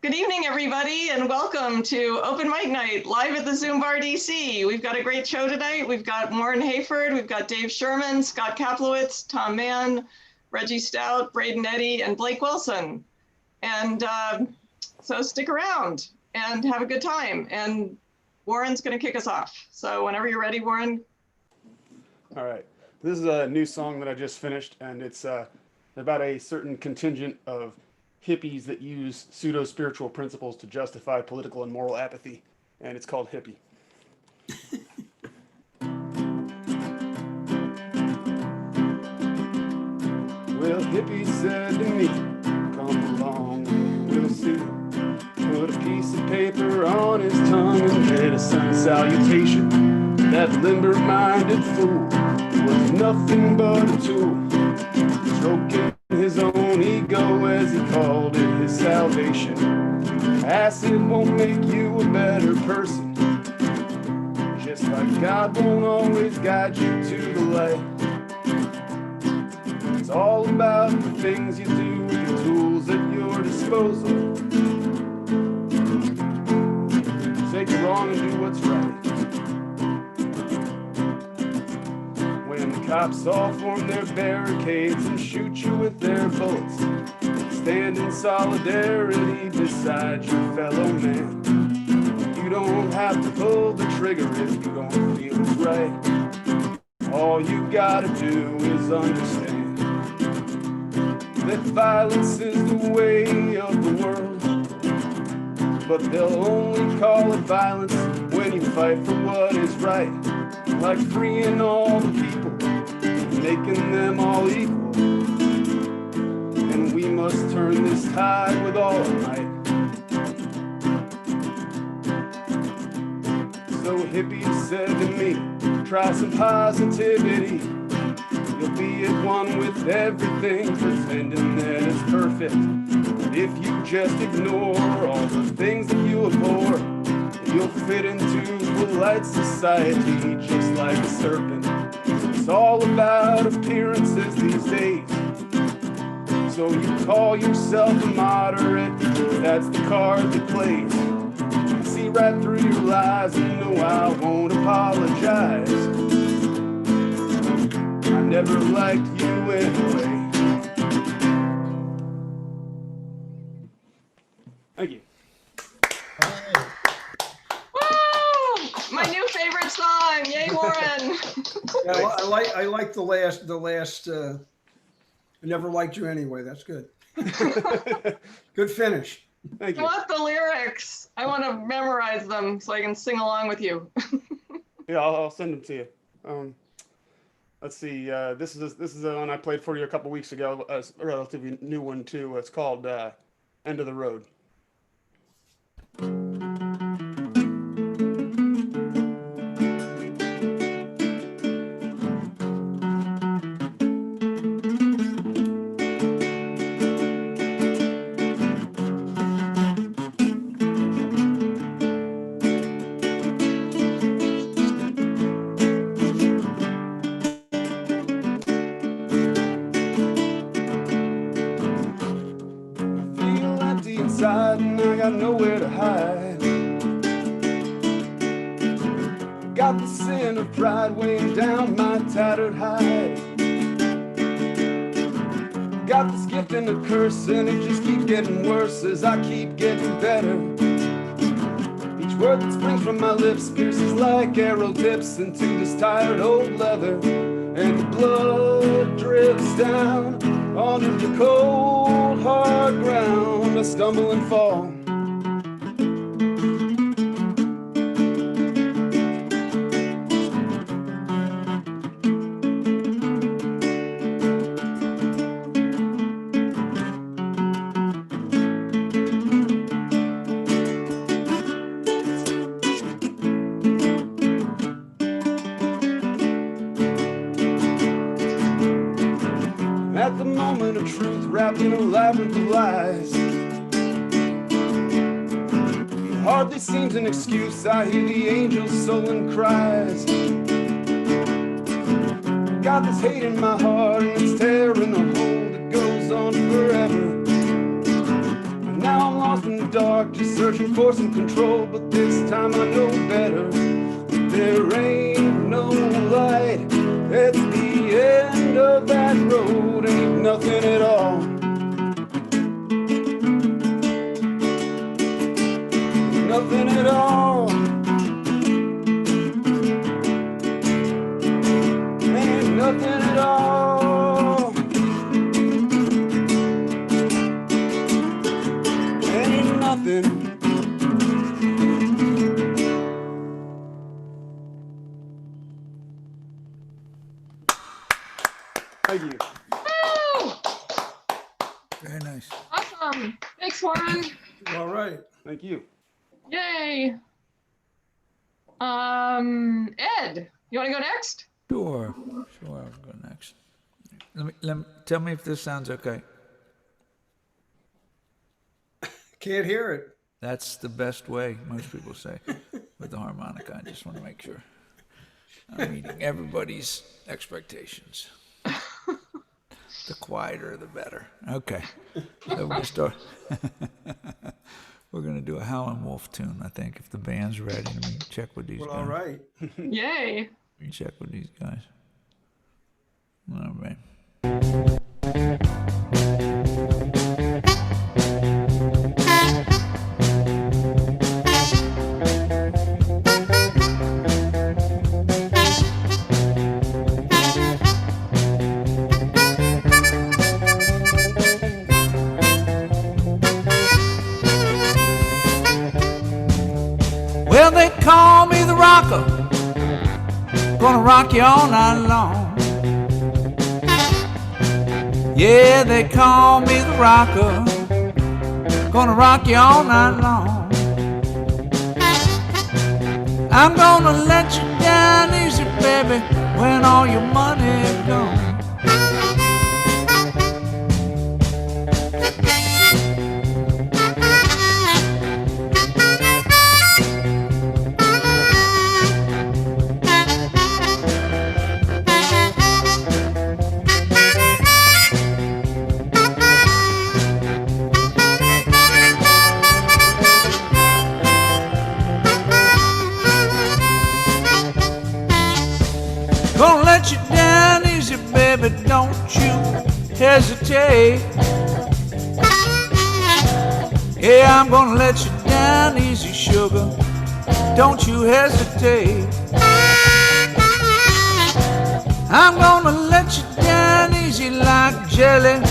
Good evening, everybody, and welcome to Open Mic Night, live at the ZoomBarDC. We've got a great show tonight. We've got Warren Hayford, we've got Dave Sherman, Scott Kaplowitz, Tom Mahon, Reggie Stout, Braden Eddy, and Blake Wilson. And so stick around and have a good time. And Warren's going to kick us off. So whenever you're ready, Warren. All right. This is a new song that I just finished, and it's about a certain contingent of hippies that use pseudo-spiritual principles to justify political and moral apathy, and it's called Hippie. Well, hippie said to me, come along, we'll see. Put a piece of paper on his tongue and made a sun salutation. That limber-minded fool was nothing but a tool, stroking his own ego as he called it his salvation. Acid won't make you a better person, just like God won't always guide you to the light. It's all about the things you do with the tools at your disposal. Take it wrong and do what's right. When the cops all form their barricades and shoot you with their bullets, stand in solidarity beside your fellow man. You don't have to pull the trigger if you don't feel it's right. All you gotta do is understand that violence is the way of the world, but they'll only call it violence when you fight for what is right, like freeing all the people, making them all equal. And we must turn this tide with all our might. So hippies said to me, try some positivity. You'll be at one with everything, pretending that it's perfect. If you just ignore all the things that you abhor, you'll fit into polite society just like a serpent. It's all about appearances these days. So you call yourself a moderate, that's the card that plays. I see right through your lies and know I won't apologize. I never liked you anyway. Thank you. Woo! My new favorite song. Yay, Warren. Yeah, I like the last. I never liked you anyway. That's good. Good finish. Thank you. I want the lyrics. I want to memorize them so I can sing along with you. Yeah, I'll send them to you. Let's see. This is the one I played for you a couple weeks ago. A relatively new one too. It's called "End of the Road." And I got nowhere to hide. Got the sin of pride weighing down my tattered hide. Got this gift and a curse, and it just keeps getting worse as I keep getting better. Each word that springs from my lips pierces like arrow tips into this tired old leather, and the blood drips down onto the cold hard ground. I stumble and fall. At the moment of truth, wrapped in a labyrinth of lies, it hardly seems an excuse. I hear the angel's sullen cries. Got this hate in my heart, and it's tearing a hole that goes on forever. And now I'm lost in the dark, just searching for some control. But this time I know better. There ain't no light at the end of that road. Ain't nothing at all. Nothing at all. Ain't nothing at all. Ain't nothing. Thank you. Woo! Very nice. Awesome. Thanks, Warren. All right. Thank you. Yay. Ed, you want to go next? Sure, I'll go next. Let me tell me if this sounds okay. Can't hear it. That's the best way, most people say, with the harmonica. I just want to make sure I'm meeting everybody's expectations. The quieter, the better. Okay. So we're going to start. We're going to do a Howlin' Wolf tune, I think, if the band's ready. Let me check with these Well, guys. all right. Yay. Let me check with these guys. All right. Well, they call me the rocker, gonna rock you all night long. Yeah, they call me the rocker, gonna rock you all night long. I'm gonna let you down easy, baby, when all your money's gone. Gonna let you down easy, baby, don't you hesitate. Yeah, I'm gonna let you down easy, sugar, don't you hesitate. I'm gonna let you down easy like jelly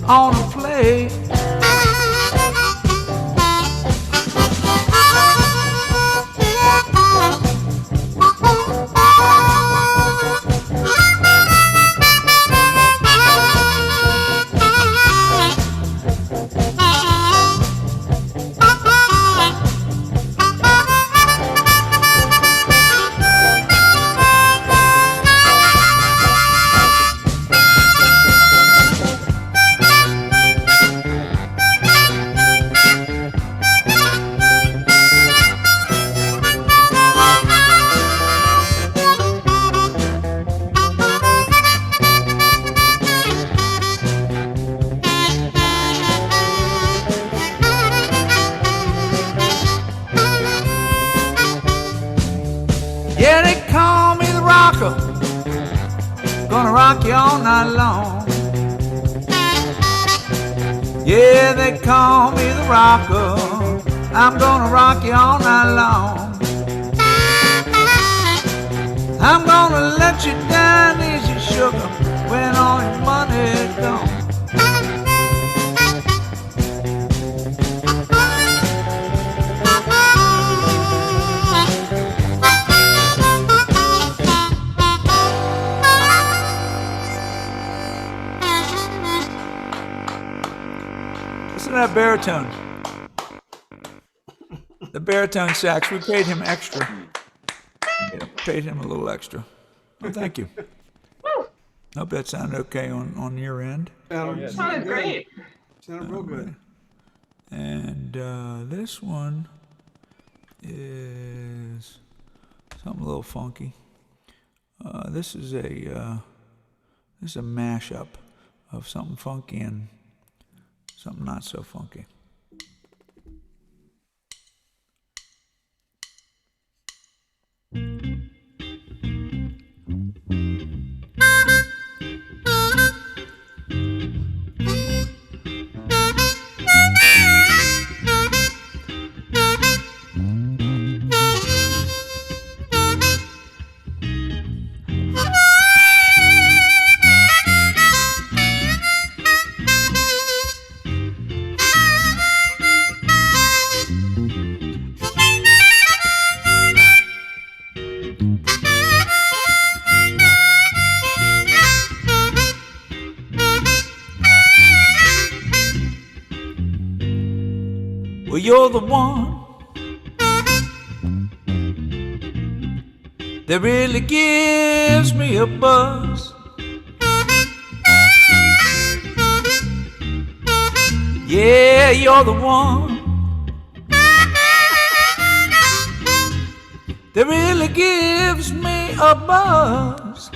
on a plate. Yeah, they call me the rocker, gonna rock you all night long. Yeah, they call me the rocker, I'm gonna rock you all night long. I'm gonna let you down easy, sugar, when all your money's gone. Listen to that baritone. The baritone sax, we paid him extra. Yeah, paid him a little extra. Well, thank you. Hope that sounded okay on your end. Sounded great. Sounded real good. And this one is something a little funky. This is a mashup of something funky and something not so funky. Well, you're the one that really gives me a buzz. Yeah, you're the one that really gives me a buzz.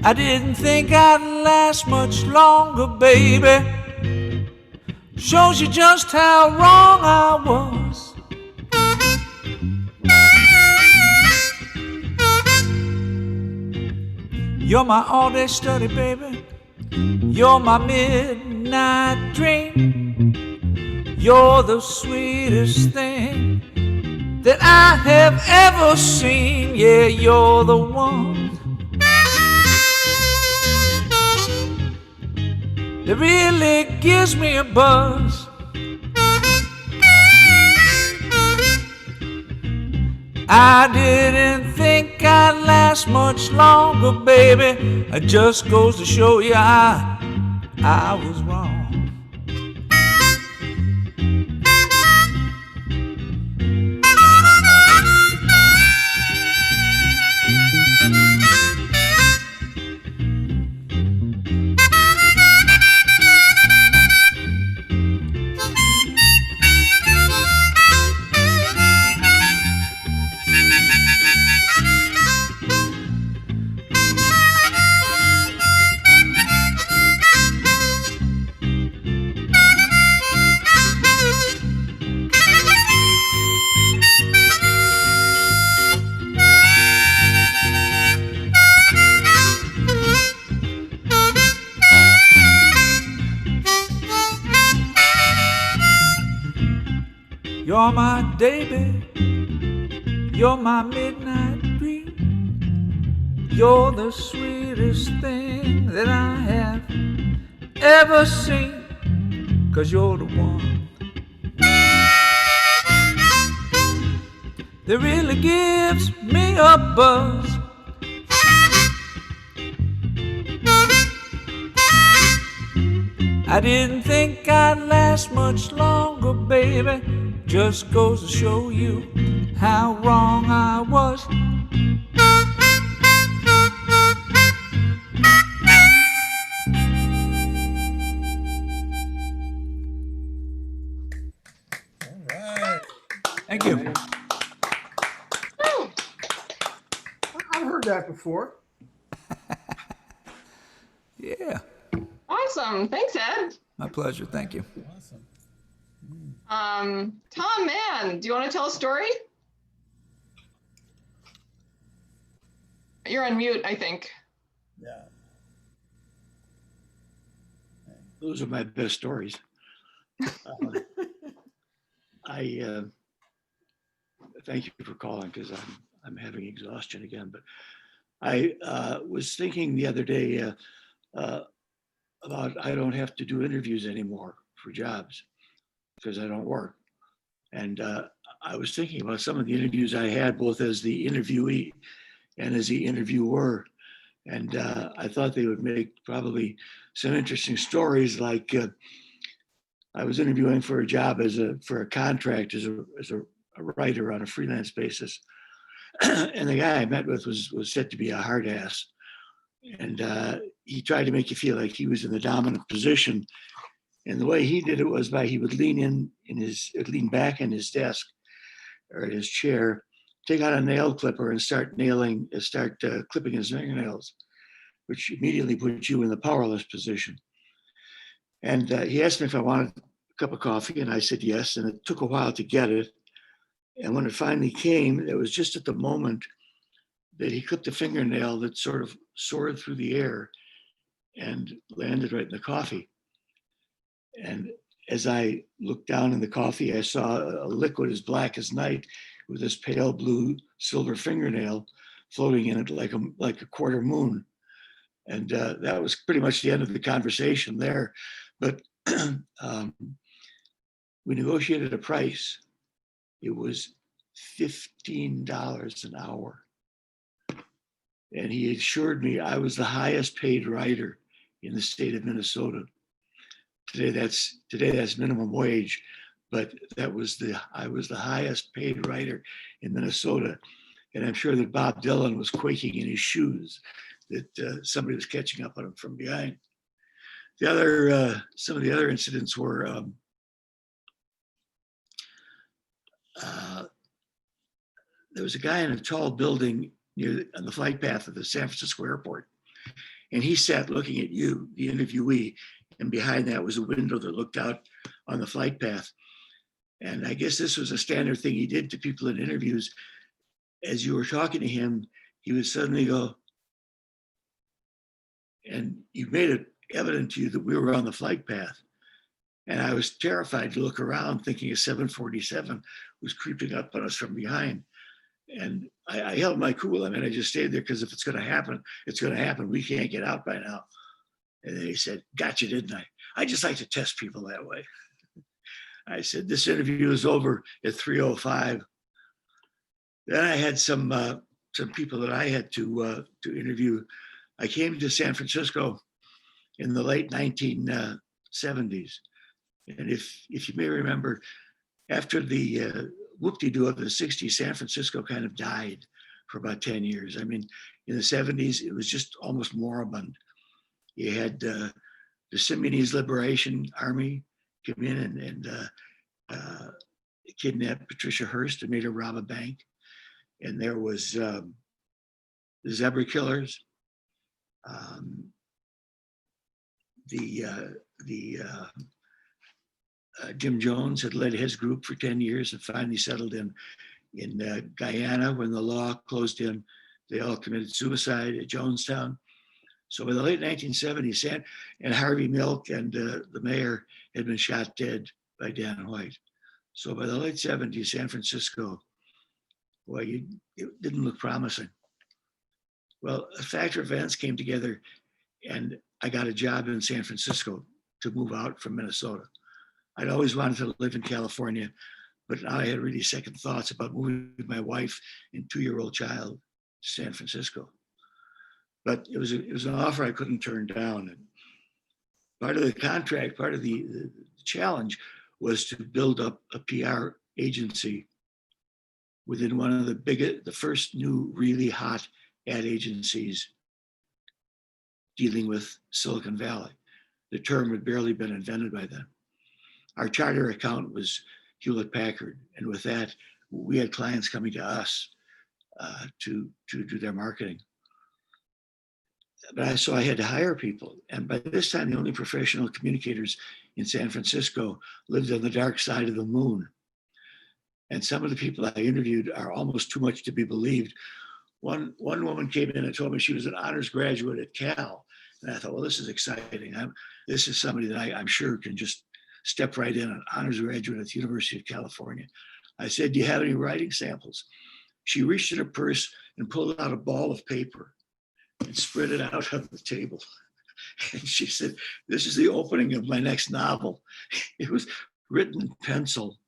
I didn't think I'd last much longer, baby. Shows you just how wrong I was. You're my all-day study, baby. You're my midnight dream. You're the sweetest thing that I have ever seen. Yeah, you're the one that really gives me a buzz. I didn't think I'd last much longer, baby. It just goes to show you I was wrong. You're my baby, you're my midnight dream. You're the sweetest thing that I have ever seen. 'Cause you're the one that really gives me a buzz. I didn't think I'd last much longer, baby. Just goes to show you how wrong I was. Thank you. I've heard that before. Yeah, Awesome. Thanks, Ed. my pleasure. Thank you. Tom, man, do you want to tell a story? You're on mute, I think. Yeah. Those are my best stories. I thank you for calling because I'm having exhaustion again. But I was thinking the other day about I don't have to do interviews anymore for jobs because I don't work. And I was thinking about some of the interviews I had, both as the interviewee and as the interviewer. And I thought they would make probably some interesting stories. Like I was interviewing for a job for a contract as a writer on a freelance basis. And the guy I met with was said to be a hard ass. And he tried to make you feel like he was in the dominant position. And the way he did it was he would lean back in his desk or in his chair, take out a nail clipper and start clipping his fingernails, which immediately put you in the powerless position. And he asked me if I wanted a cup of coffee, and I said yes. And it took a while to get it. And when it finally came, it was just at the moment that he clipped a fingernail that sort of soared through the air and landed right in the coffee. And as I looked down in the coffee, I saw a liquid as black as night with this pale blue silver fingernail floating in it like a quarter moon. And that was pretty much the end of the conversation there. But we negotiated a price. It was $15 an hour. And he assured me I was the highest paid writer in the state of Minnesota. Today that's minimum wage, but I was the highest paid writer in Minnesota. And I'm sure that Bob Dylan was quaking in his shoes that somebody was catching up on him from behind. Some of the other incidents were there was a guy in a tall building on the flight path of the San Francisco airport, and he sat looking at you, the interviewee, and behind that was a window that looked out on the flight path. And I guess this was a standard thing he did to people in interviews. As you were talking to him, he would suddenly go, and you made it evident to you that we were on the flight path. And I was terrified to look around thinking a 747 was creeping up on us from behind. And I held my cool. I mean, I just stayed there because if it's going to happen, it's going to happen. We can't get out by now. And then he said, gotcha, didn't I? I just like to test people that way. I said, this interview is over at 3:05. Then I had some people that I had to interview. I came to San Francisco in the late 1970s. And if you may remember, after the whoop-de-doo of the 60s, San Francisco kind of died for about 10 years. I mean, in the 70s, it was just almost moribund. You had the Simeonese Liberation Army come in and kidnapped Patricia Hearst and made her rob a bank. And there was the Zebra Killers, Jim Jones had led his group for 10 years and finally settled in Guyana when the law closed in. They all committed suicide at Jonestown. So by the late 1970s, and Harvey Milk and the mayor had been shot dead by Dan White. So by the late 70s, San Francisco, boy, it didn't look promising. Well, a factor of events came together and I got a job in San Francisco to move out from Minnesota. I'd always wanted to live in California, but now I had really second thoughts about moving with my wife and 2-year-old child to San Francisco. But it was an offer I couldn't turn down. And part of the contract, part of the challenge was to build up a PR agency within one of the first new really hot ad agencies dealing with Silicon Valley. The term had barely been invented by then. Our charter account was Hewlett Packard. And with that, we had clients coming to us to do their marketing. But so I had to hire people. And by this time, the only professional communicators in San Francisco lived on the dark side of the moon. And some of the people I interviewed are almost too much to be believed. One woman came in and told me she was an honors graduate at Cal. And I thought, well, this is exciting. This is somebody that I'm sure can just step right in, an honors graduate at the University of California. I said, do you have any writing samples? She reached in her purse and pulled out a ball of paper and spread it out on the table. And she said, this is the opening of my next novel. It was written in pencil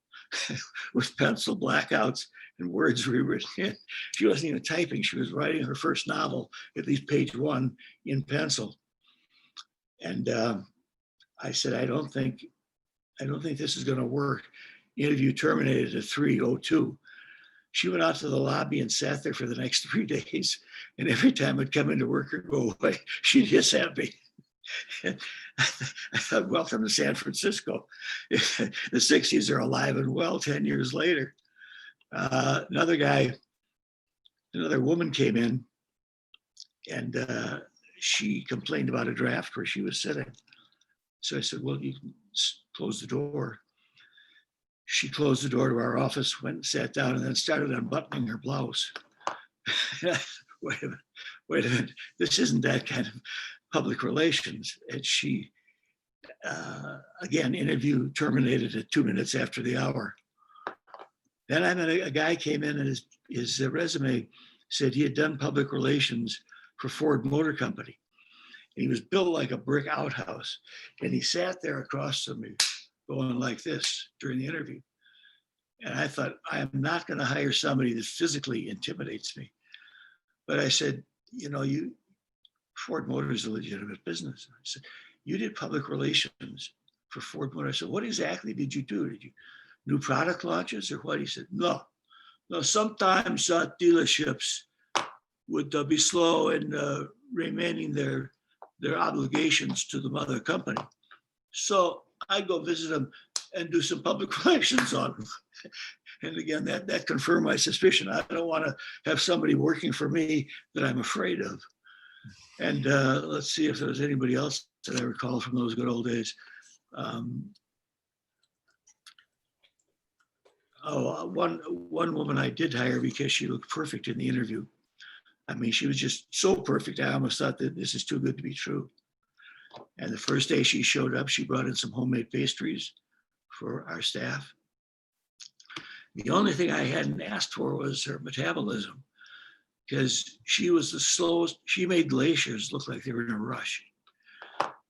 with pencil blackouts and words rewritten in. She wasn't even typing. She was writing her first novel, at least page 1, in pencil. And I said, I don't think this is going to work. Interview terminated at 3:02. She went out to the lobby and sat there for the next 3 days. And every time I'd come into work or go away, she'd hiss at me. And I thought, welcome to San Francisco. The 60s are alive and well 10 years later. Another woman came in and she complained about a draft where she was sitting. So I said, well, you can close the door. She closed the door to our office, went and sat down, and then started unbuttoning her blouse. Wait a minute. This isn't that kind of public relations. And she, again, interview terminated at 2 minutes after the hour. Then I met a guy came in and his resume said he had done public relations for Ford Motor Company. And he was built like a brick outhouse. And he sat there across from me going like this during the interview. And I thought, I am not going to hire somebody that physically intimidates me. But I said, Ford Motor is a legitimate business. I said, you did public relations for Ford Motor. I said, what exactly did you do? Did you new product launches or what? He said, no. Sometimes dealerships would be slow in remaining their obligations to the mother company. So I go visit them and do some public relations on them. And again, that confirmed my suspicion. I don't want to have somebody working for me that I'm afraid of. And let's see if there's anybody else that I recall from those good old days. One woman I did hire because she looked perfect in the interview. I mean, she was just so perfect. I almost thought that this is too good to be true. And the first day she showed up, she brought in some homemade pastries for our staff. The only thing I hadn't asked for was her metabolism, because she was the slowest. She made glaciers look like they were in a rush.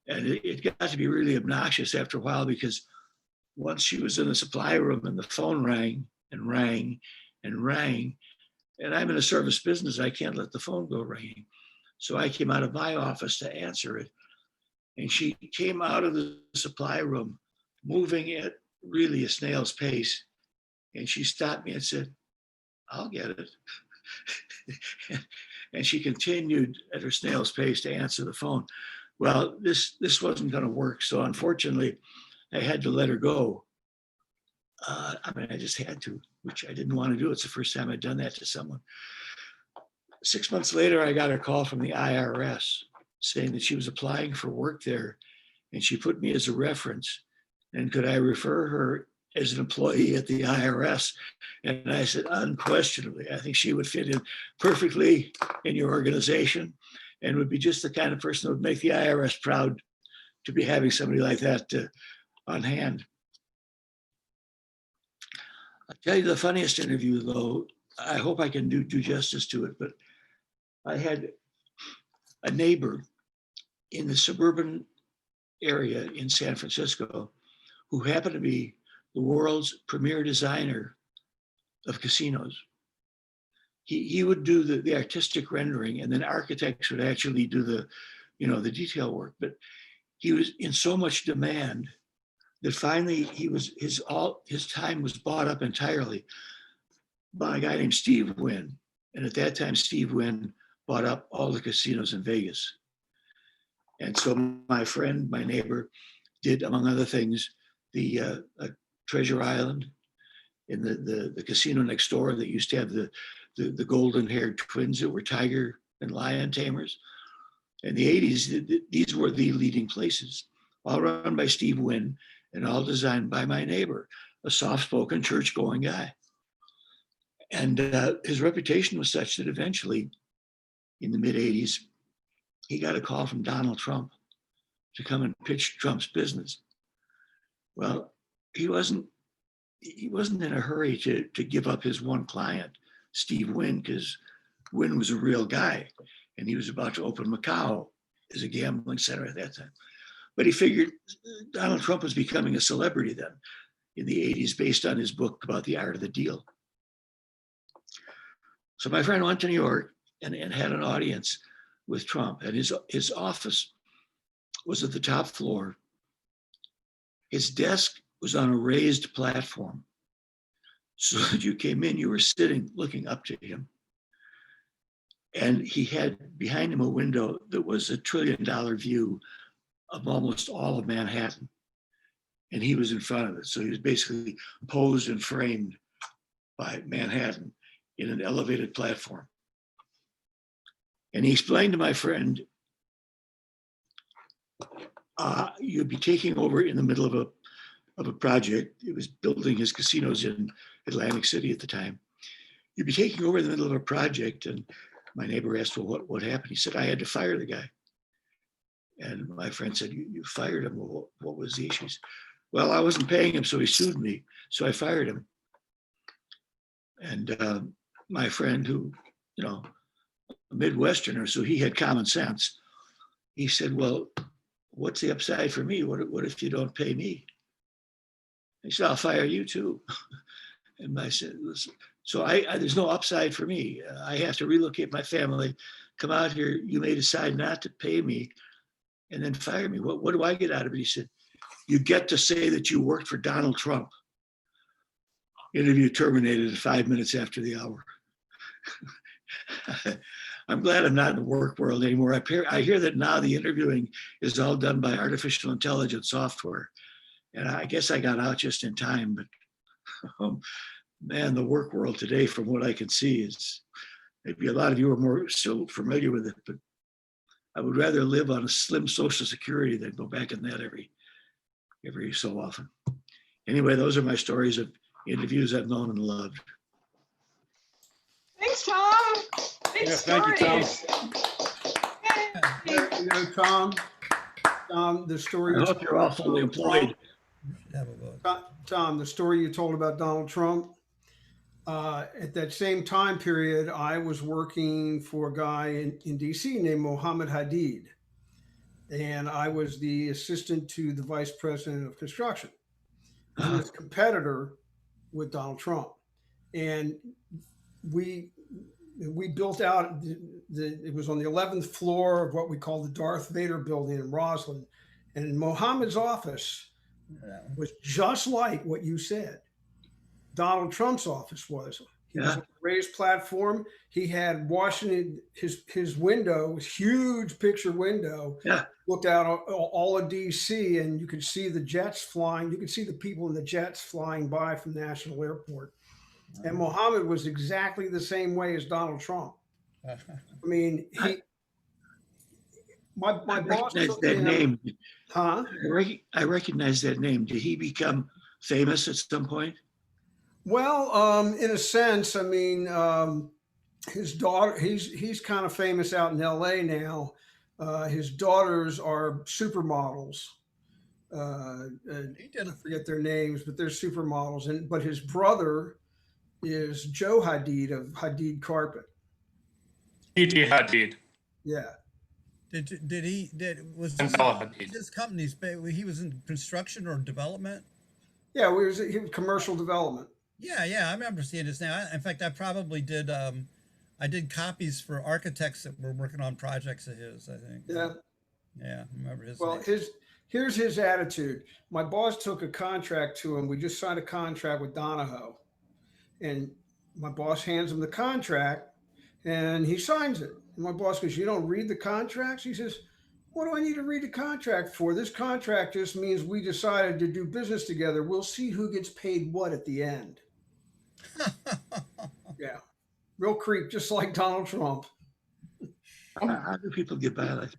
And it got to be really obnoxious after a while, because once she was in the supply room and the phone rang and rang and rang, and I'm in a service business, I can't let the phone go ringing. So I came out of my office to answer it. And she came out of the supply room, moving at really a snail's pace. And she stopped me and said, I'll get it. And she continued at her snail's pace to answer the phone. Well, this wasn't going to work. So unfortunately, I had to let her go. I mean, I just had to, which I didn't want to do. It's the first time I'd done that to someone. 6 months later, I got a call from the IRS saying that she was applying for work there, and she put me as a reference. And could I refer her as an employee at the IRS? And I said, unquestionably, I think she would fit in perfectly in your organization and would be just the kind of person that would make the IRS proud to be having somebody like that on hand. I'll tell you the funniest interview, though. I hope I can do justice to it, but I had a neighbor in the suburban area in San Francisco who happened to be the world's premier designer of casinos. He would do the artistic rendering, and then architects would actually do the detail work. But he was in so much demand that finally his time was bought up entirely by a guy named Steve Wynn. And at that time, Steve Wynn bought up all the casinos in Vegas. And so my friend, my neighbor, did, among other things, the Treasure Island in the casino next door that used to have the golden-haired twins that were tiger and lion tamers. In the 80s, these were the leading places, all run by Steve Wynn and all designed by my neighbor, a soft-spoken, church-going guy. And his reputation was such that eventually, in the mid-80s, he got a call from Donald Trump to come and pitch Trump's business. Well, he wasn't in a hurry to give up his one client, Steve Wynn, because Wynn was a real guy, and he was about to open Macau as a gambling center at that time. But he figured Donald Trump was becoming a celebrity then in the 80s based on his book about the art of the deal. So my friend went to New York and had an audience with Trump, and his office was at the top floor. His desk was on a raised platform. So that you came in, you were sitting looking up to him. And he had behind him a window that was $1 trillion view of almost all of Manhattan. And he was in front of it. So he was basically posed and framed by Manhattan in an elevated platform. And he explained to my friend, you'd be taking over in the middle of a project. It was building his casinos in Atlantic City at the time. You'd be taking over in the middle of a project. And my neighbor asked, well, what happened? He said, I had to fire the guy. And my friend said, you fired him. Well, what was the issue? Well, I wasn't paying him, so he sued me. So I fired him. And my friend, who, a Midwesterner, so he had common sense. He said, well, what's the upside for me? What if you don't pay me? He said, I'll fire you too. And I said, listen, so there's no upside for me. I have to relocate my family come out here, you may decide not to pay me and then fire me. What do I get out of it? He said, you get to say that you worked for Donald Trump. Interview terminated 5 minutes after the hour. I'm glad I'm not in the work world anymore. I hear that now the interviewing is all done by artificial intelligence software. And I guess I got out just in time, but man, the work world today, from what I can see, is maybe a lot of you are more still familiar with it, but I would rather live on a slim Social Security than go back in that every so often. Anyway, those are my stories of interviews I've known and loved. Thanks, Tom. Great Thank you, Tom. Yay. You know, Tom, the story. I hope you're all fully employed. Tom, the story you told about Donald Trump. At that same time period, I was working for a guy in DC named Mohammed Hadid. And I was the assistant to the vice president of construction. He was a competitor with Donald Trump. And we built out, it was on the 11th floor of what we call the Darth Vader building in Roslyn. And Mohammed's office was just like what you said. Donald Trump's office was. He was on a raised platform. He had Washington, his window, his huge picture window, looked out all of DC, and you could see the jets flying. You could see the people in the jets flying by from National Airport. And Mohammed was exactly the same way as Donald Trump. I mean, my boss recognize that name. Huh? I recognize that name. Did he become famous at some point? Well, in a sense, I mean, his daughter, he's kind of famous out in LA now. His daughters are supermodels. I forget their names, but they're supermodels. But his brother is Joe Hadid of Hadid Carpet. E.T. Hadid. Yeah. Was his company's, he was in construction or development? Yeah, he was commercial development. Yeah, I remember seeing this now. In fact, I probably did. I did copies for architects that were working on projects of his, I think. Yeah. Yeah, I remember his. Well, here's his attitude. My boss took a contract to him. We just signed a contract with Donahoe. And my boss hands him the contract and he signs it. And my boss goes, "You don't read the contracts?" He says, "What do I need to read the contract for? This contract just means we decided to do business together. We'll see who gets paid what at the end." Yeah. Real creep, just like Donald Trump. How do people get by like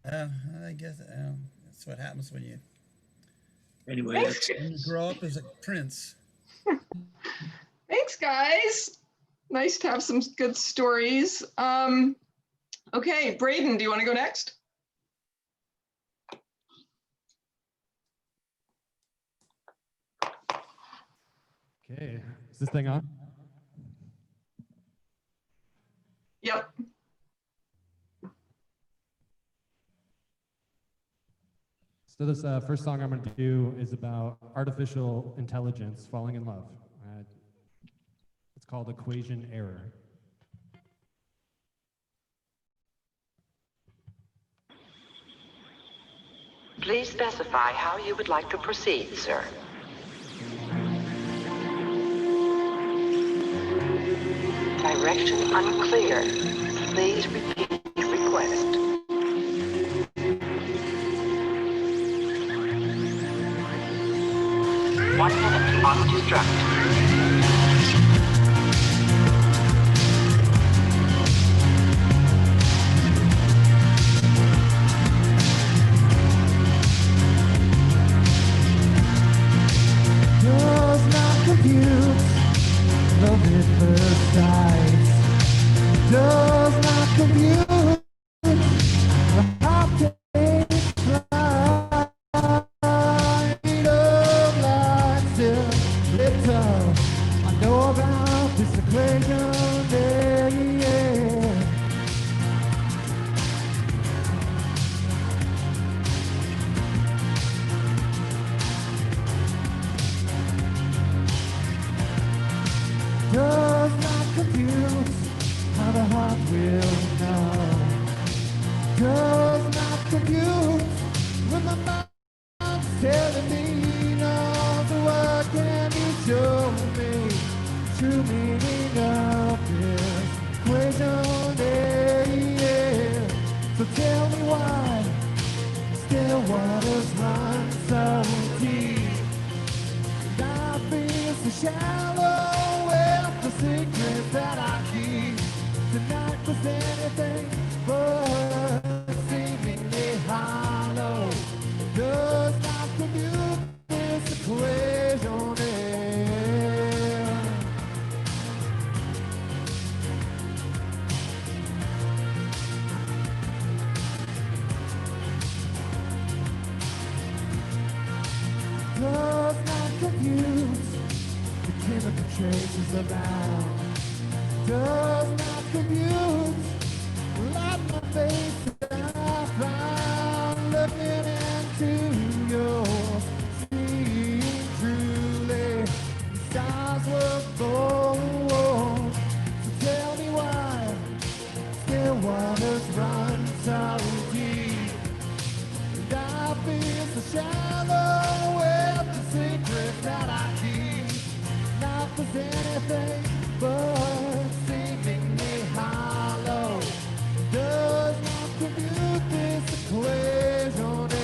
that? I guess that's what happens when you grow up as a prince. Thanks, guys. Nice to have some good stories. Okay, Braden, do you want to go next? Okay, is this thing on? Yep. So this first song I'm going to do is about artificial intelligence falling in love. It's called Equation Error. Please specify how you would like to proceed, sir. Direction unclear. Please repeat request. One minute on destruct. Does not compute, love at first sight. Does not compute, the hot takes flight of light still lit up telling me no, so what can you show me? True meaning of this equation, yeah. So tell me why still waters run so deep. Life is so shallow with the secrets that I keep. Tonight was anything but seemingly hollow. Does not compute this equation, yeah. Does not compute the chemical traces around. Does not compute like my face I found looking into yours. Seeing truly the stars were born. So tell me why still waters run so deep. And I feel so shallow with the secrets that I keep. Not was anything but seemingly hollow. Does not compute this equation, yeah.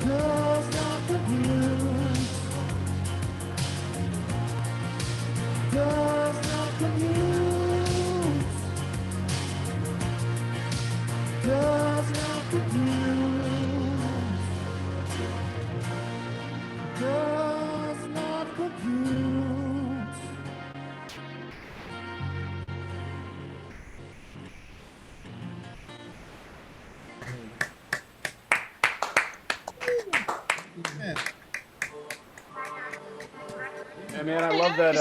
Does not compute. Does not compute. Does not compute. Does not compute. Yeah, man, I love that.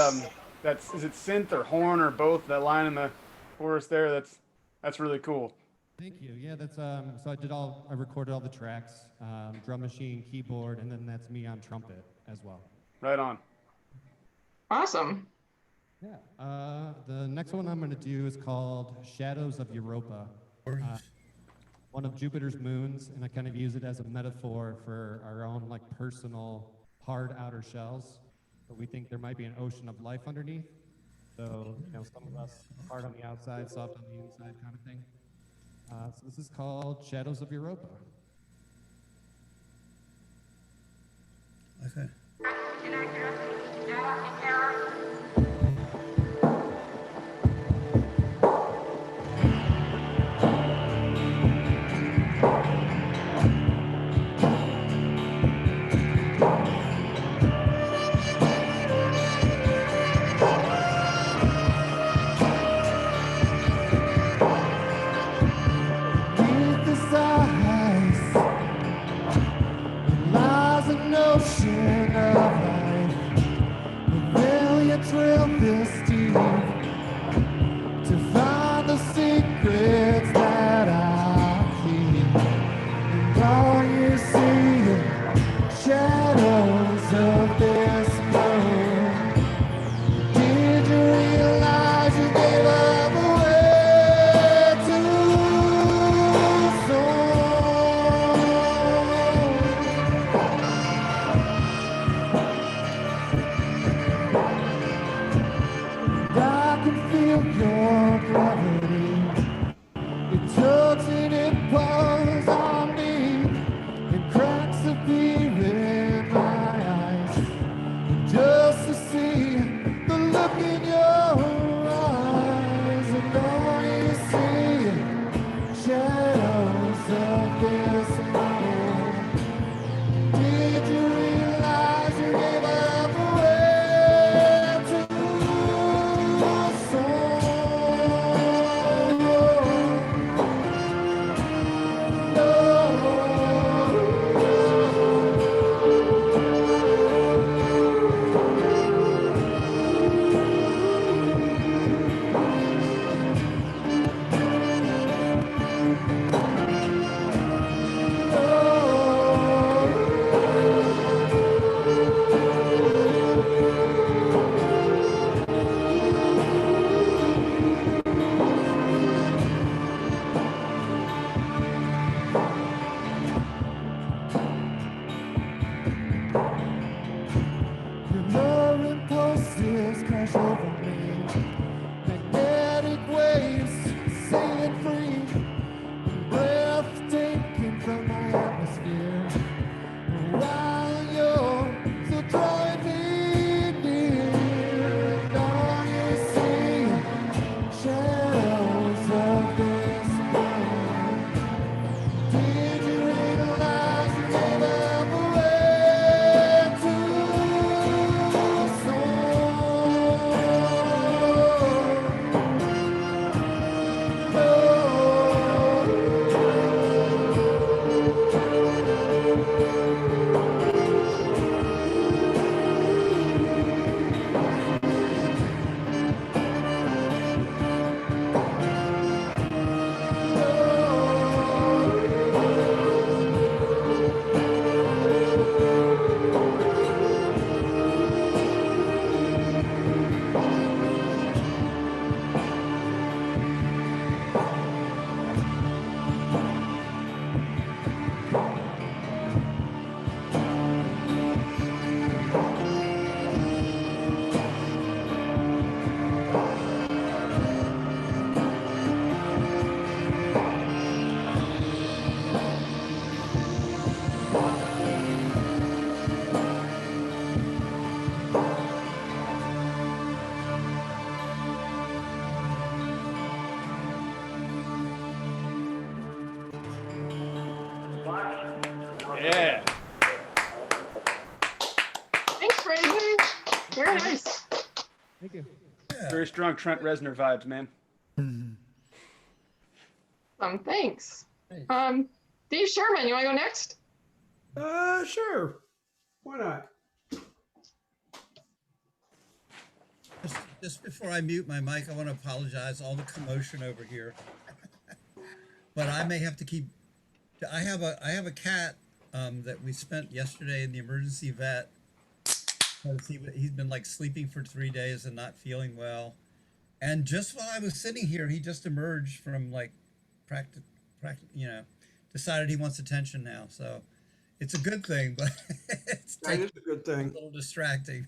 That's is it synth or horn or both? That line in the chorus there. That's really cool. Thank you. Yeah, that's so I recorded all the tracks, drum machine, keyboard, and then that's me on trumpet as well. Right on. Awesome. Yeah. The next one I'm going to do is called Shadows of Europa. One of Jupiter's moons, and I kind of use it as a metaphor for our own like personal hard outer shells. But we think there might be an ocean of life underneath. So, you know, some of us hard on the outside, soft on the inside kind of thing. So this is called Shadows of Europa. Okay. Beneath this ice lies an ocean of life. Will you drill this deep to find the secrets that I keep? And all you see are shadows of this moon. Did you realize you gave up away too soon? I can feel your gravity. It tugs and it pulls on me, and cracks appear in my eyes. Just to see the look in your eyes, and all you see shadows of this moon. Did you realize you gave up away too soon? Very strong Trent Reznor vibes, man. Thanks. Dave Sherman, you want to go next? Sure. Why not? Just before I mute my mic, I want to apologize all the commotion over here. But I may have to keep. I have a cat that we spent yesterday in the emergency vet. He's been like sleeping for 3 days and not feeling well. And just while I was sitting here, he just emerged from like practice, decided he wants attention now. So it's a good thing, but it's That is a good thing. a little distracting.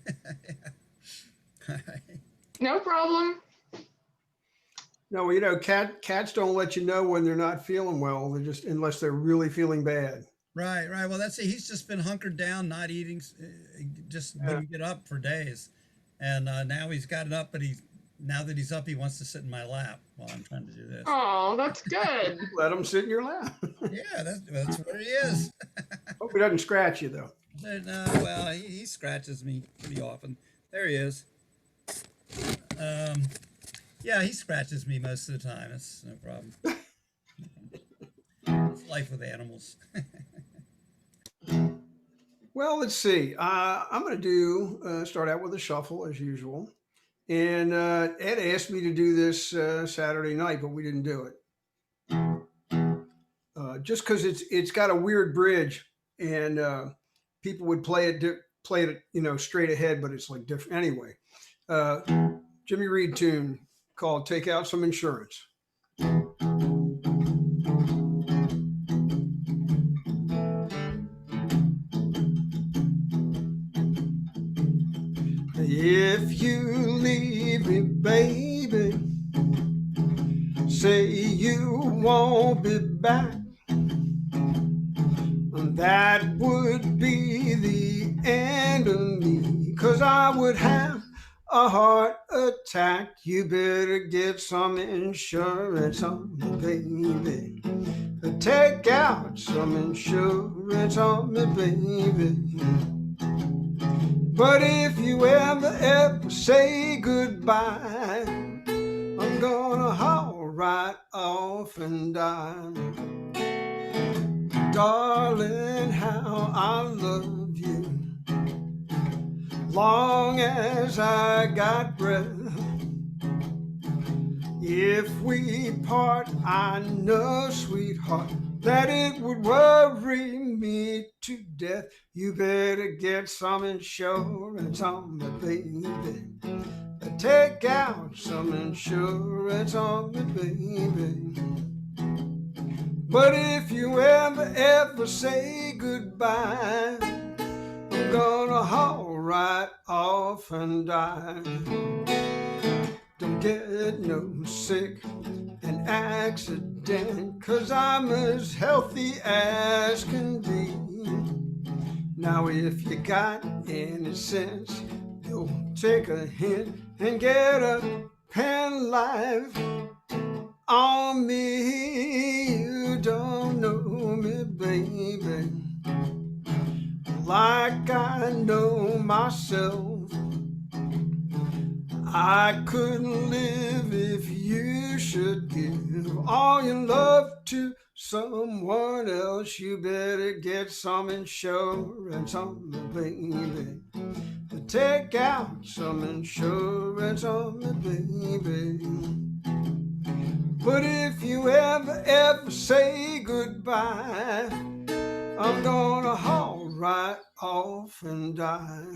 No problem. No, you know, cats don't let you know when they're not feeling well. They're just, unless they're really feeling bad. Right. Well, that's it. He's just been hunkered down, not eating, just wouldn't get up for days. And now he's gotten up, but now that he's up, he wants to sit in my lap while I'm trying to do this. Oh, that's good. Let him sit in your lap. Yeah, that's where he is. Hope he doesn't scratch you, though. Well, he scratches me pretty often. There he is. Yeah, he scratches me most of the time. That's no problem. It's life with animals. Well, let's see. I'm going to start out with a shuffle as usual. And Ed asked me to do this Saturday night, but we didn't do it. Just because it's got a weird bridge, and people would play it, straight ahead, but it's like different. Anyway, Jimmy Reed tune called "Take Out Some Insurance." If you leave me, baby, say you won't be back, that would be the end of me, 'cause I would have a heart attack. You better get some insurance on me, baby. Take out some insurance on me, baby. But if you ever say goodbye, I'm gonna haul right off and die. Darling, how I love you. Long as I got breath. If we part, I know, sweetheart, that it would worry me to death. You better get some insurance on me, baby. Take out some insurance on me, baby. But if you ever say goodbye, I'm gonna haul right off and die. Don't get no sick an accident, 'cause I'm as healthy as can be. Now if you got any sense, you'll take a hint and get a pen live on me. You don't know me, baby, like I know myself. I couldn't live if you should give all your love to someone else. You better get some insurance on me, baby. Take out some insurance on me, baby. But if you ever say goodbye, I'm gonna haul right off and die.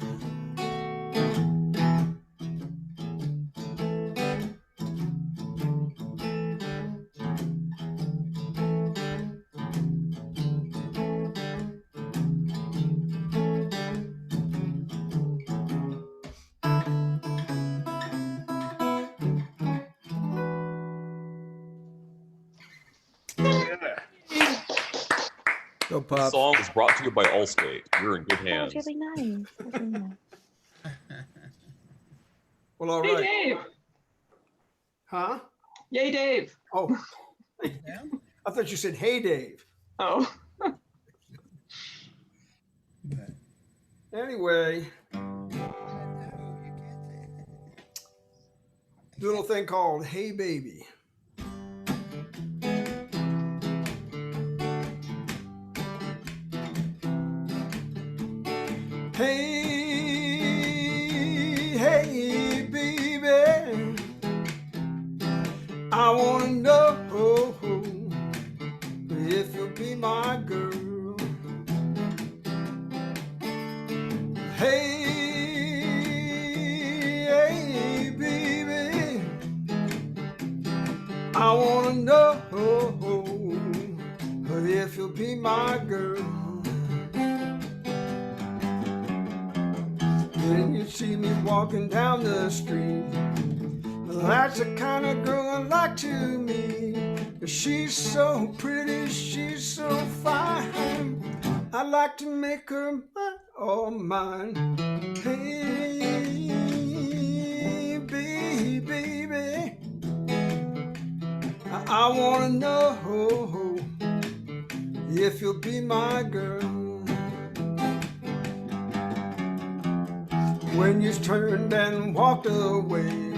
Go, The Pop. song is brought to you by Allstate. You're in good hands. That was really nice. That was really nice. Well, all Hey, right. Dave. Huh? Yay, Dave. Oh, I thought you said, "Hey, Dave." Oh. Anyway, little thing called Hey Baby. Hey, hey, baby, I wanna know if you'll be my girl. Hey, hey, baby, I wanna know if you'll be my girl. When you see me walking down the street, that's the kind of girl I like to meet. She's so pretty, she's so fine, I'd like to make her mine, all mine. Hey, baby, I wanna know if you'll be my girl. When you turned and walked away,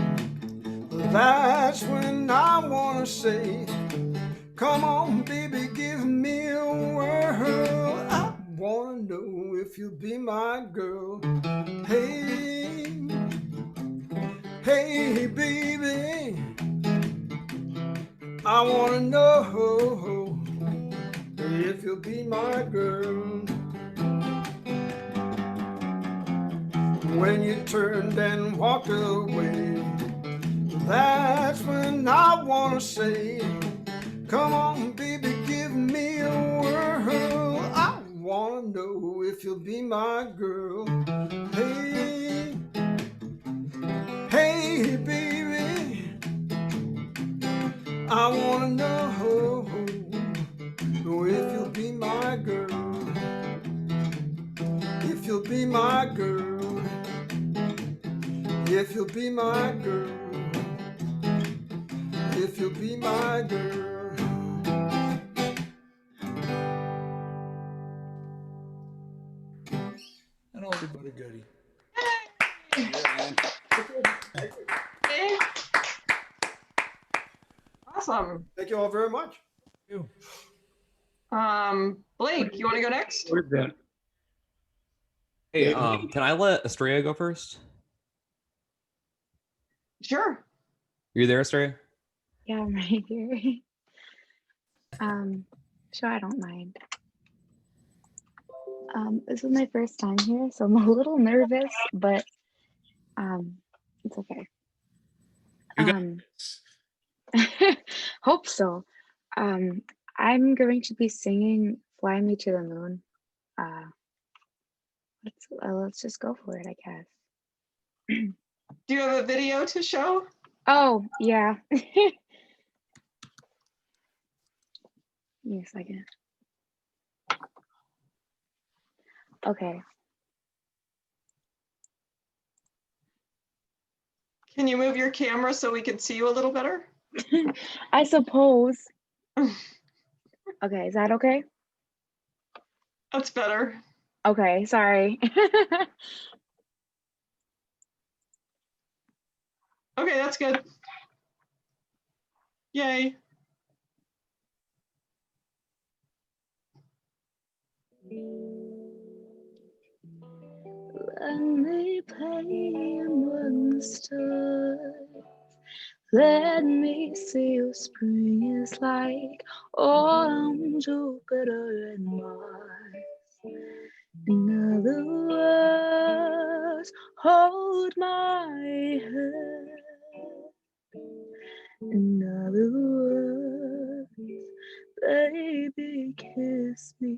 that's when I wanna say, come on, baby, give me a whirl. I wanna know if you'll be my girl. Hey, hey, baby, I wanna know if you'll be my girl. When you turned and walked away, that's when I wanna say, come on, baby, give me a whirl. I wanna know if you'll be my girl. Hey, hey, baby, I wanna know if you'll be my girl. If you'll be my girl. If you'll be my girl. If you'll be my girl. And all everybody goody. Hey. Awesome. Thank you all very much. You. Blake, you want to go next? Where's that? Hey, can I let Estrella go first? Sure. You there, Estrella? Yeah, I'm right here. Sure, I don't mind. This is my first time here, so I'm a little nervous, but it's okay. Hope so. I'm going to be singing "Fly Me to the Moon." Let's just go for it, I guess. Do you have a video to show? Oh, yeah. Give me a second. Okay. Can you move your camera so we can see you a little better? I suppose. Okay, is that okay? That's better. Okay, sorry. Okay, that's good. Yay. Let me play among the stars. Let me see what spring is like on Jupiter and Mars. In other words, hold my hand. In other words, baby, kiss me.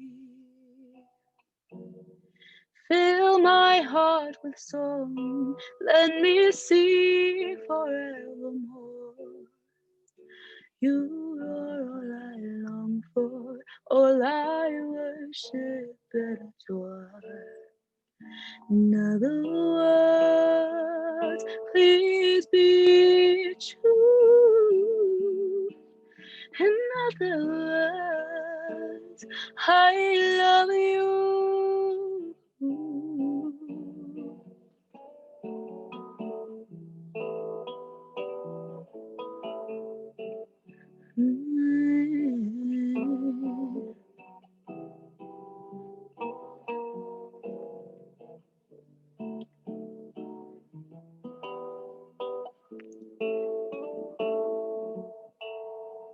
Fill my heart with song, let me sing forevermore. You are all I long for, all I worship and adore. In other words, please be true. In other words, I love you.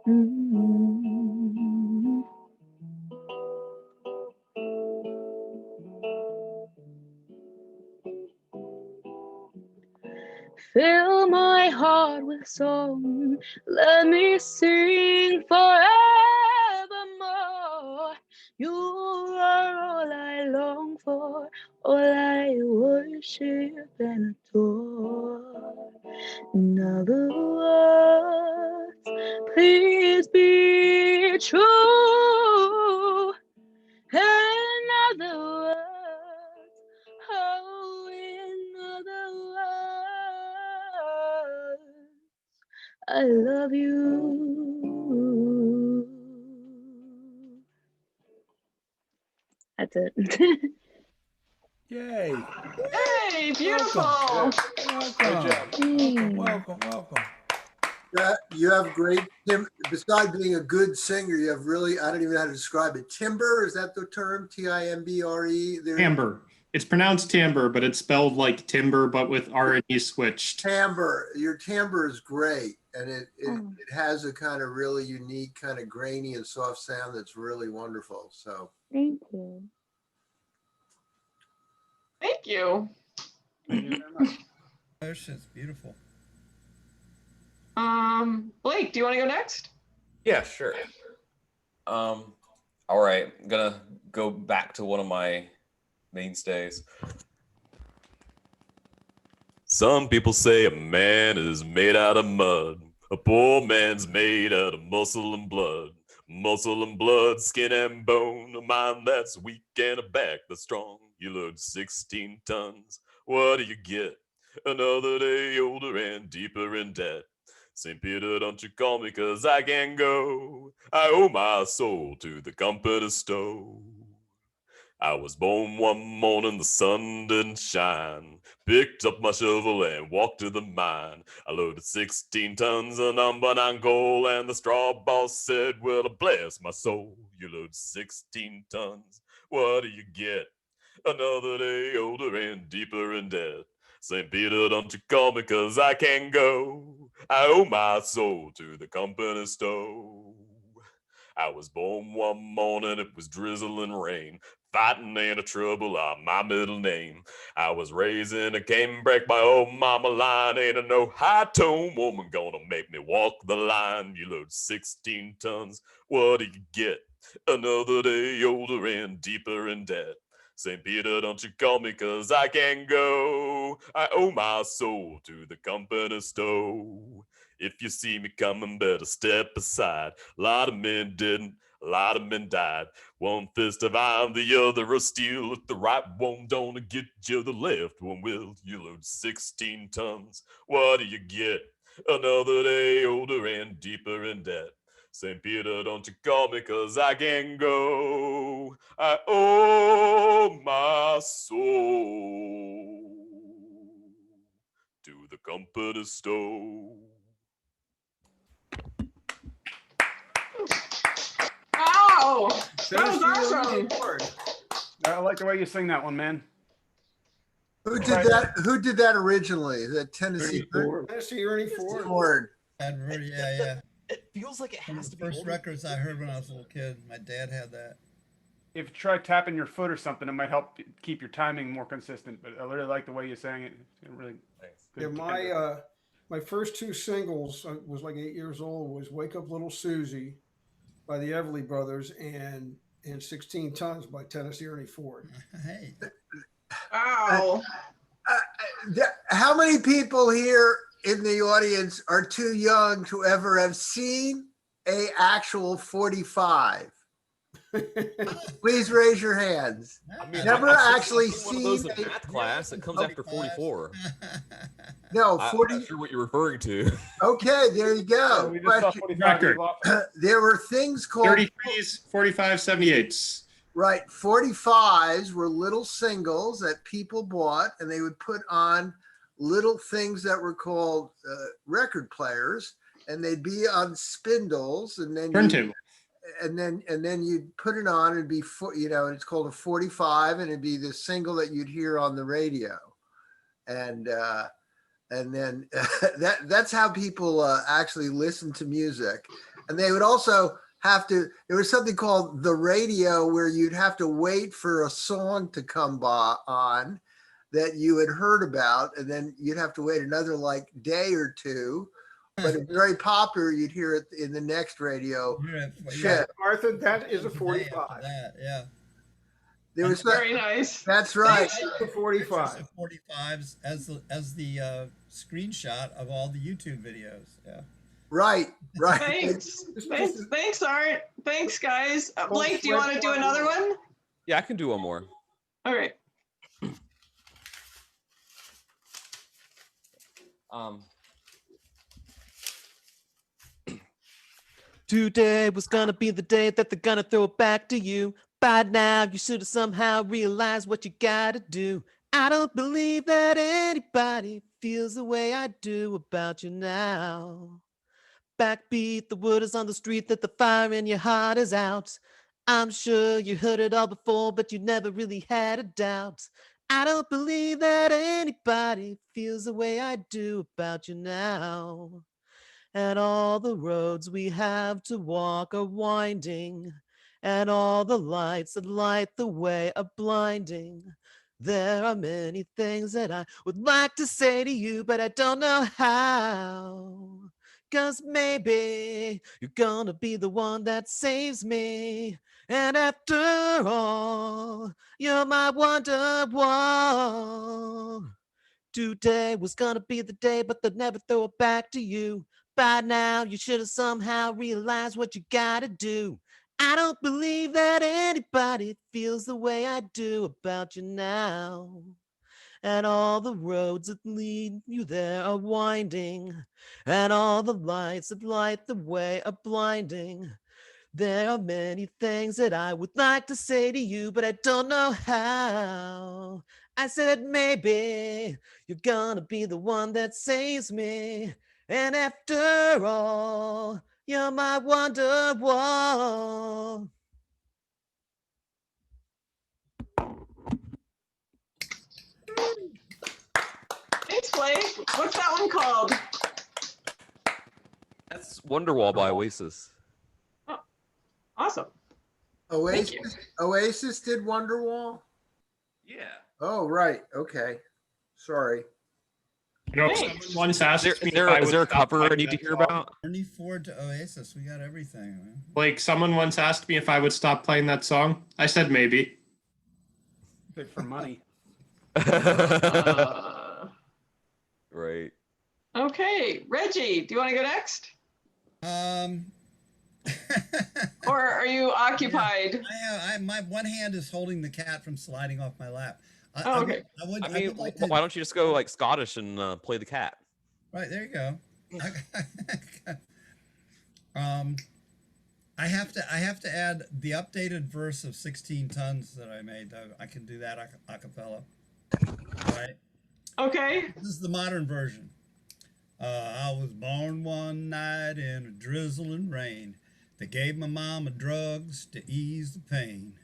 Mm. Fill my heart with song, let me sing forevermore. You are all I long for, all I worship and adore. In other words, please be true. In other words, oh, in other words, I love you. That's it. Yay. Hey, beautiful. Welcome. You have great, besides being a good singer, you have really, I don't even know how to describe it. Timbre, is that the term? Timbre? Timbre. It's pronounced timbre, but it's spelled like timber, but with R and E switched. Timbre. Your timbre is great. And it has a kind of really unique, kind of grainy and soft sound that's really wonderful. So thank you. Thank you. Thank you very much. It's beautiful. Blake, do you want to go next? Yeah, sure. All right, I'm gonna go back to one of my mainstays. Some people say a man is made out of mud. A poor man's made out of muscle and blood. Muscle and blood, skin and bone. A mind that's weak and a back that's strong. You load 16 tons. What do you get? Another day older and deeper in debt. St. Peter, don't you call me, 'cause I can't go. I owe my soul to the company store. I was born one morning, the sun didn't shine. Picked up my shovel and walked to the mine. I loaded 16 tons of number 9 coal, and the straw boss said, well, bless my soul. You load 16 tons, what do you get? Another day older and deeper in debt. St. Peter, don't you call me, 'cause I can't go. I owe my soul to the company store. I was born one morning, it was drizzling rain. Fighting ain't a trouble, my middle name. I was raised in a canebrake, my old mama line. Ain't a no high-tone woman gonna make me walk the line. You load 16 tons, what do you get? Another day older and deeper in debt. St. Peter, don't you call me, 'cause I can't go. I owe my soul to the company store. If you see me coming, better step aside. A lot of men didn't, a lot of men died. One fist of iron, the other of steel. If the right one don't get you, the left one will. You load 16 tons, what do you get? Another day older and deeper in debt. St. Peter, don't you call me, 'cause I can't go. I owe my soul to the company store. Wow, that was awesome. I like the way you sing that one, man. who did that? Who did that originally? Is that Tennessee? Tennessee Ernie Ford. Ford. Yeah. It feels like it has to be First older. records I heard when I was a little kid. My dad had that. If you try tapping your foot or something, it might help keep your timing more consistent. But I really like the way you sang it. It's really good. Yeah, my first two singles, I was like 8 years old, was "Wake Up Little Susie" by the Everly Brothers and 16 Tons by Tennessee Ernie Ford. Hey. Wow. How many people here in the audience are too young to ever have seen a actual 45? Please raise your hands. I mean, Never actually one of those seen in math class that comes after 44. No, I'm 40. not sure what you're referring to. Okay, there you go. We just saw 45 Record. There were things called 33s, 45, 78s. right. 45s were little singles that people bought, and they would put on little things that were called record players, and they'd be on spindles, and then Turntable. and then you'd put it on and be, it's called a 45, and it'd be the single that you'd hear on the radio, and then that's how people actually listen to music. And they would also have to, there was something called the radio where you'd have to wait for a song to come on that you had heard about, and then you'd have to wait another like day or two. But it's very popular. You'd hear it in the next radio. Yeah, Arthur, that is a 45. Yeah. There was Very nice. That's right. The 45. 45s as the screenshot of all the YouTube videos. Yeah. Right. Thanks, Art. Thanks, guys. Blake, do you want to do another one? Yeah, I can do one more. All right. Today was gonna be the day that they're gonna throw it back to you. By now, you should have somehow realized what you gotta do. I don't believe that anybody feels the way I do about you now. Backbeat, the word is on the street that the fire in your heart is out. I'm sure you heard it all before, but you never really had a doubt. I don't believe that anybody feels the way I do about you now. And all the roads we have to walk are winding, and all the lights that light the way are blinding. There are many things that I would like to say to you, but I don't know how. 'Cause maybe you're gonna be the one that saves me. And after all, you're my wonderwall. Today was gonna be the day, but they'll never throw it back to you. By now, you should have somehow realized what you gotta do. I don't believe that anybody feels the way I do about you now. And all the roads that lead you there are winding, and all the lights that light the way are blinding. There are many things that I would like to say to you, but I don't know how. I said maybe you're gonna be the one that saves me. And after all, you're my wonderwall. Thanks, Blake. What's that one called? That's Wonderwall by Oasis. Oh, awesome. Oasis did Wonderwall? Yeah. Oh, right. Okay. Sorry. You know, someone once asked me is there a cover I need to hear about? Journey forward to Oasis. We got everything. Man. Like, someone once asked me if I would stop playing that song. I said maybe. Good for money. Right. Okay, Reggie, do you want to go next? Or are you occupied? My one hand is holding the cat from sliding off my lap. Okay. I would like to... why don't you just go like Scottish and play the cat? Right, there you go. I have to add the updated verse of 16 Tons that I made. I can do that a cappella. Right. Okay. This is the modern version. I was born one night in a drizzling rain. They gave my mama drugs to ease the pain.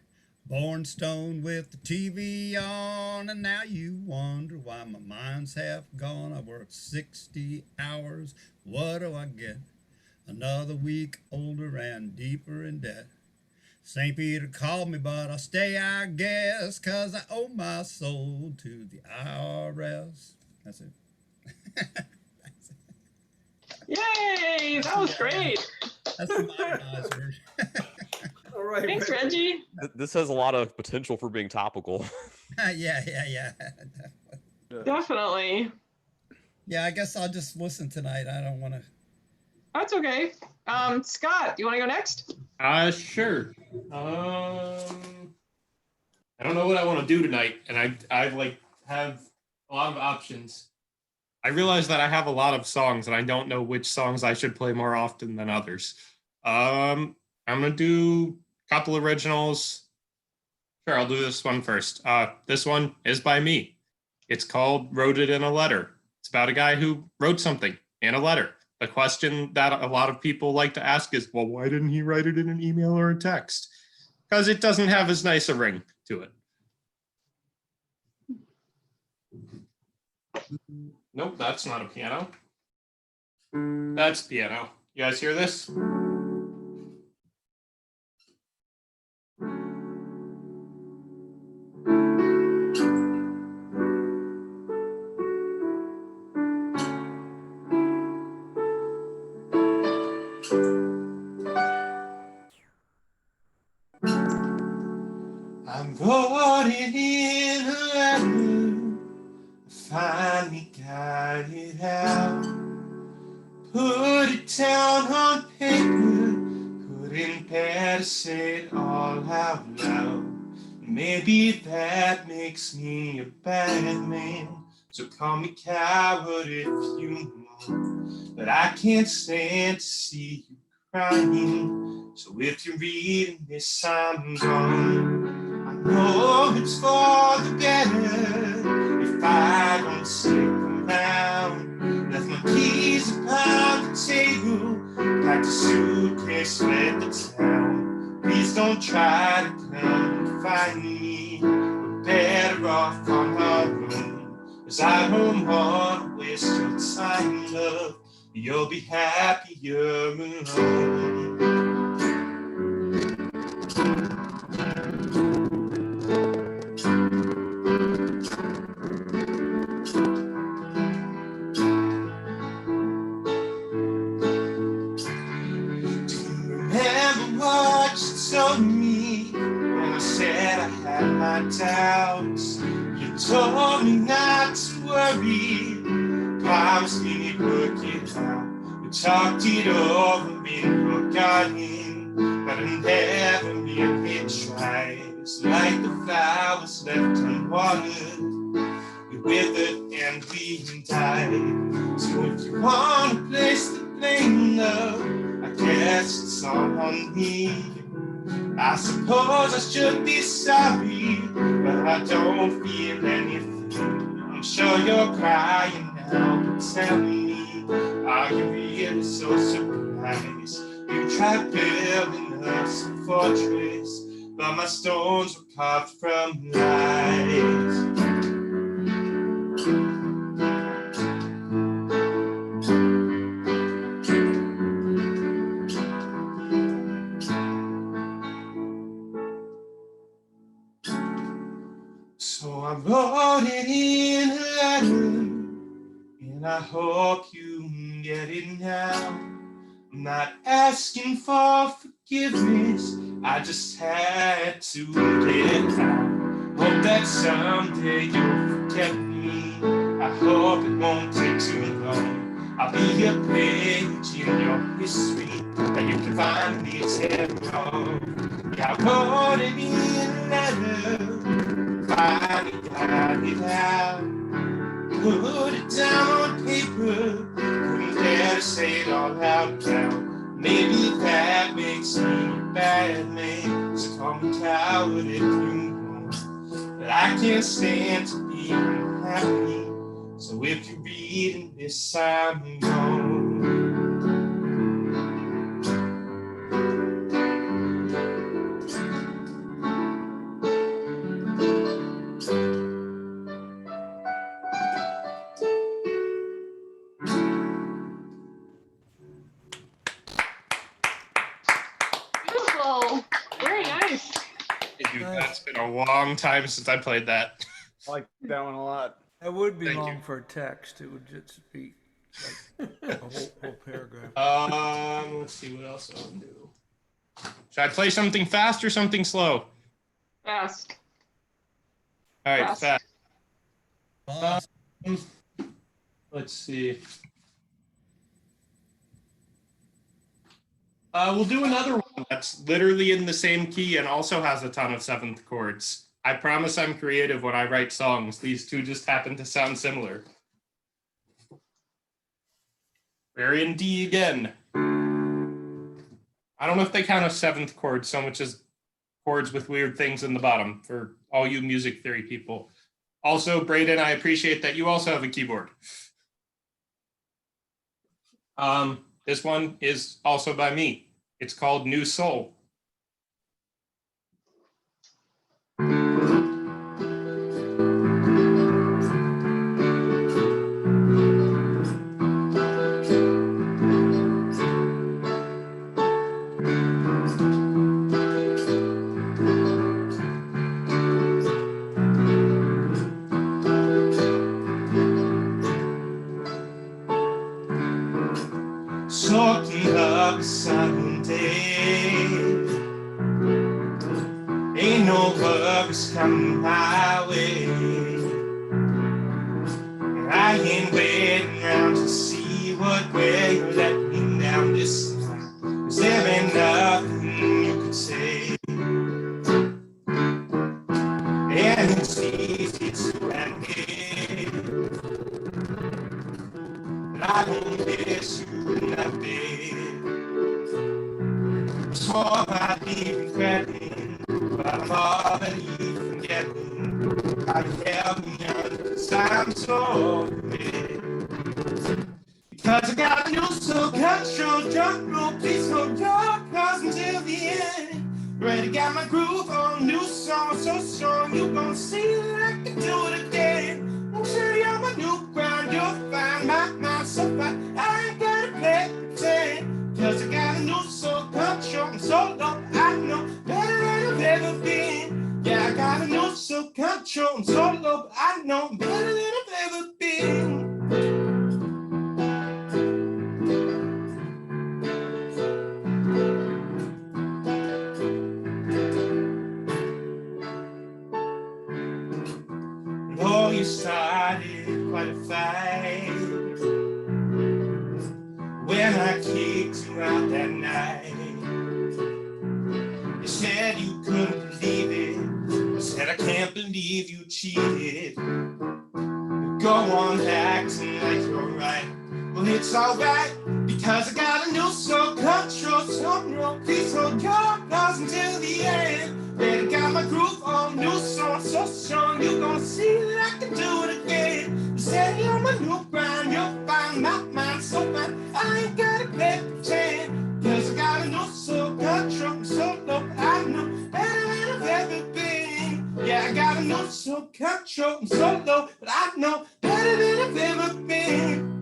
Born stoned with the TV on, and now you wonder why my mind's half gone. I worked 60 hours. What do I get? Another week older and deeper in debt. St. Peter called me, but I'll stay, I guess, 'cause I owe my soul to the IRS. That's it. Yay! That was great. That's the modernized version. All right. Thanks, Reggie. This has a lot of potential for being topical. Yeah. Definitely. Yeah, I guess I'll just listen tonight. I don't want to. That's okay. Scott, do you want to go next? Sure. I don't know what I want to do tonight, and I like have a lot of options. I realize that I have a lot of songs, and I don't know which songs I should play more often than others. I'm gonna do a couple originals. Sure, I'll do this one first. This one is by me. It's called "Wrote It in a Letter." It's about a guy who wrote something in a letter. The question that a lot of people like to ask is, well, why didn't he write it in an email or a text? Because it doesn't have as nice a ring to it. Nope, that's not a piano. That's piano. You guys hear this? dare to say it all out loud. Maybe that makes me a bad man. So call me coward if you want, but I can't stand to see you crying. So if you're reading this, I'm gone. I know it's for the better if I don't stick around. Left my keys upon the table, packed a suitcase, fled the town. Please don't try to come and find me. We're better off on our own, 'cause I don't want to waste your time, love. You'll be happier alone. Remember what you told me when I said I had my doubts. You told me not to worry, promised me you'd work it out. We talked it over in forgotten, but I never really tried. It's like the flowers left unwatered, we withered and we died. So if you want to place the blame, love, I guess it's all on me. I suppose I should be sorry, but I don't feel anything. I'm sure you're crying now, but tell me, are you really so surprised? You tried building us a fortress, but my stones were carved from lies. So I wrote it in a letter, and I hope you get it now. I'm not asking for forgiveness, I just had to get it out. Hope that someday you'll forget me. I hope it won't take too long. I'll be a page in your history that you can finally tear off. Yeah, I wrote it in a letter, finally got it out. Put it down on paper, couldn't dare to say it all out loud. Maybe that makes me a bad man, so call me coward if you want. But I can't stand to be unhappy, so if you're reading this, I'm gone. Beautiful. Very nice. Dude, that's been a long time since I played that. I like that one a lot. That would be Thank long you. for a text. It would just be like a whole paragraph. Let's see what else I can do. Should I play something fast or something slow? Fast. All right, Fast. fast. Let's see. We'll do another one that's literally in the same key and also has a ton of seventh chords. I promise I'm creative when I write songs. These two just happen to sound similar. We're in D again. I don't know if they count as seventh chords so much as chords with weird things in the bottom for all you music theory people. Also, Braden, I appreciate that you also have a keyboard. This one is also by me. It's called New Soul. Soaking up Sunday, ain't no worries coming my way, and I ain't waiting around to see what way you let me down this time, 'cause there ain't nothing you could say swore I'd leave credit, but I'm already forgetting. I held me under 'cause I'm so big. Because I got a new soul control, drum roll, please hold your applause until the end. Ready, got my groove on, new song so strong, you gon' see that I can do it again. I'm sure you're my new ground, you'll find my mind so fine, I ain't gotta play pretend. Cause I got a new soul control, I'm so low, I know better than I've ever been. Yeah, I got a new soul control, I'm so low, I know better than I've ever been. Oh, you started quite a fight when I kicked you out that night. You said you couldn't believe it. You said I can't believe you cheated. Go on acting like you're right. Well, it's alright because I got a new soul control. So no, please hold your applause until the end. Baby, got my groove on, new song so strong, you gon' see that I can do it again. You said you're my new grind, you'll find my mind so fine, I ain't gotta play pretend. Cause I got a new soul control, I'm so low, I know better than I've ever been. Yeah, I got a new soul control, I'm so low, but I know better than I've ever been.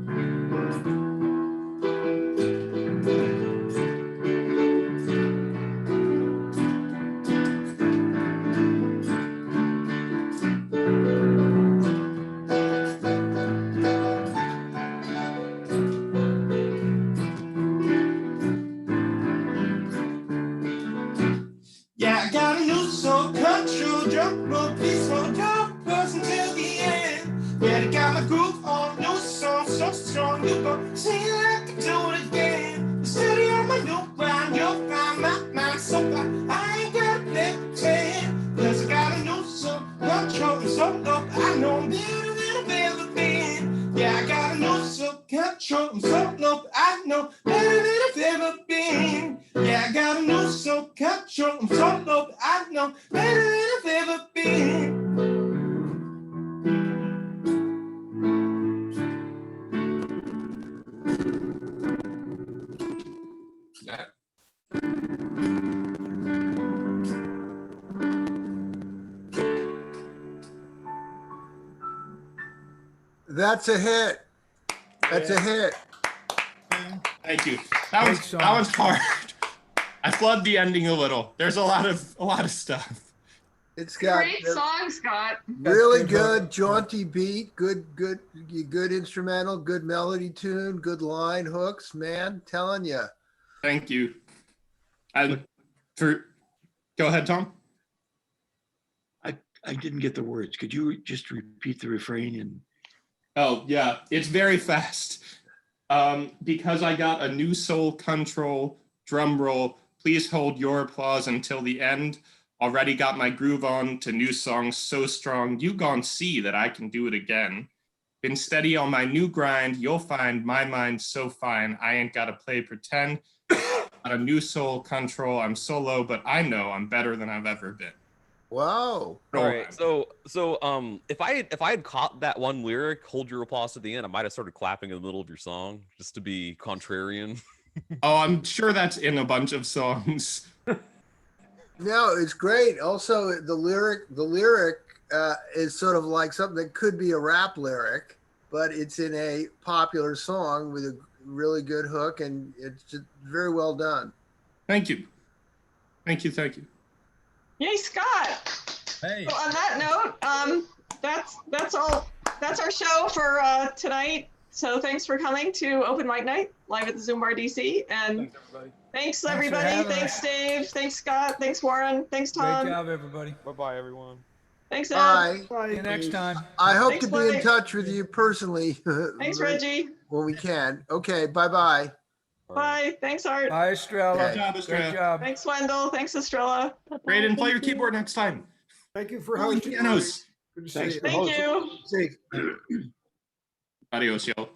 Yeah, I got a new soul control, drum roll, please hold your applause until the end. Yeah, I got my groove on, new song so strong, you gon' see that I can do it again. Steady on my new grind, you'll find my mind so fine, I ain't gotta play pretend. Cause I got a new soul control, I'm so low, I know I'm better than I've ever been. Yeah, I got a new soul control, I'm so low, I know better than I've ever been. Yeah, I got a new soul control, I'm so low, I know better than I've ever been. That's a hit. That's a hit. Thank you. That was hard. I flood the ending a little. There's a lot of stuff. It's got Great song, Scott. really good jaunty beat, good instrumental, good melody tune, good line hooks, man. Telling you. Thank you. Go ahead, Tom. I didn't get the words. Could you just repeat the refrain? And oh yeah, it's very fast. Because I got a new soul control, drum roll, please hold your applause until the end. Already got my groove on to new songs so strong, you gon' see that I can do it again. Been steady on my new grind, you'll find my mind so fine, I ain't gotta play pretend. Got a new soul control, I'm so low, but I know I'm better than I've ever been. Wow. All right. So if I had caught that one lyric, hold your applause to the end, I might have started clapping in the middle of your song just to be contrarian. Oh, I'm sure that's in a bunch of songs. No, it's great. Also, the lyric is sort of like something that could be a rap lyric, but it's in a popular song with a really good hook, and it's just very well done. Thank you. Thank you. Yay, Scott. Hey. So on that note, that's all. That's our show for tonight. So thanks for coming to Open Mic Night live at the ZoomBarDC, and thanks everybody. Thanks Dave. Thanks Scott. Thanks Warren. Thanks Tom. Great job, everybody. Bye-bye, everyone. Thanks Ed. Bye. See you next time. I hope Thanks, to be in Mike. touch with you personally. Thanks Reggie. When we can. Okay, bye-bye. Bye. Thanks Art. Bye, Estrella. Good job, Estrella. Great job. Thanks Wendell. Thanks Estrella. Braden, play your keyboard next time. Thank you for Holy hosting. pianos. Good to see Thanks you. for Thank hosting. you. Safe. Adios, y'all.